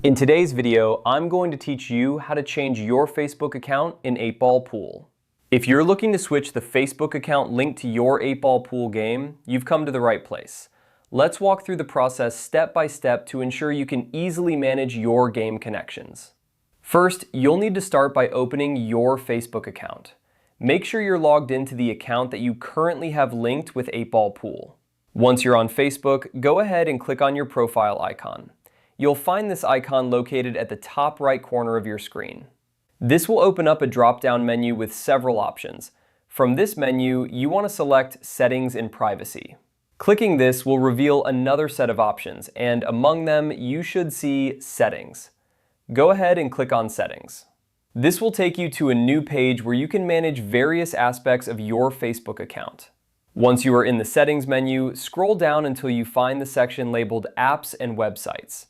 In today's video, I'm going to teach you how to change your Facebook account in 8-Ball Pool. If you're looking to switch the Facebook account linked to your 8-Ball Pool game, you've come to the right place. Let's walk through the process step by step to ensure you can easily manage your game connections. First, you'll need to start by opening your Facebook account. Make sure you're logged into the account that you currently have linked with 8-Ball Pool. Once you're on Facebook, go ahead and click on your profile icon. You'll find this icon located at the top right corner of your screen. This will open up a drop-down menu with several options. From this menu, you want to select Settings and Privacy. Clicking this will reveal another set of options, and among them, you should see Settings. Go ahead and click on Settings. This will take you to a new page where you can manage various aspects of your Facebook account. Once you are in the Settings menu, scroll down until you find the section labeled Apps and Websites.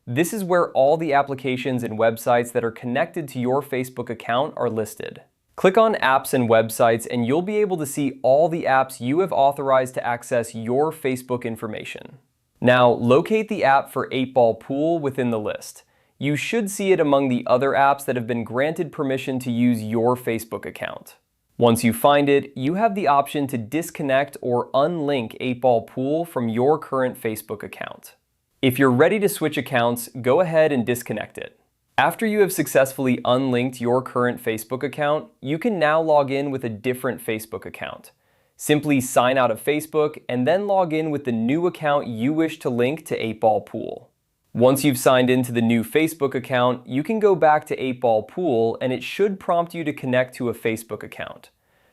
This is where all the applications and websites that are connected to your Facebook account are listed. Click on Apps and Websites and you'll be able to see all the apps you have authorized to access your Facebook information. Now, locate the app for 8-Ball Pool within the list. You should see it among the other apps that have been granted permission to use your Facebook account. Once you find it, you have the option to disconnect or unlink 8-Ball Pool from your current Facebook account. If you're ready to switch accounts, go ahead and disconnect it. After you have successfully unlinked your current Facebook account, you can now log in with a different Facebook account. Simply sign out of Facebook and then log in with the new account you wish to link to 8-Ball Pool. Once you've signed into the new Facebook account, you can go back to 8-Ball Pool and it should prompt you to connect to a Facebook account.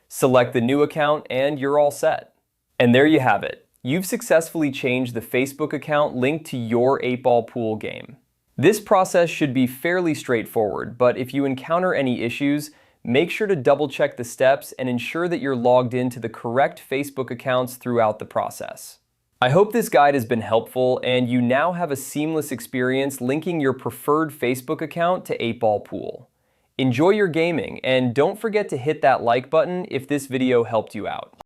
Select the new account and you're all set. And there you have it. You've successfully changed the Facebook account linked to your 8-Ball Pool game. This process should be fairly straightforward, but if you encounter any issues, make sure to double check the steps and ensure that you're logged into the correct Facebook accounts throughout the process. I hope this guide has been helpful and you now have a seamless experience linking your preferred Facebook account to 8-Ball Pool. Enjoy your gaming and don't forget to hit that like button if this video helped you out.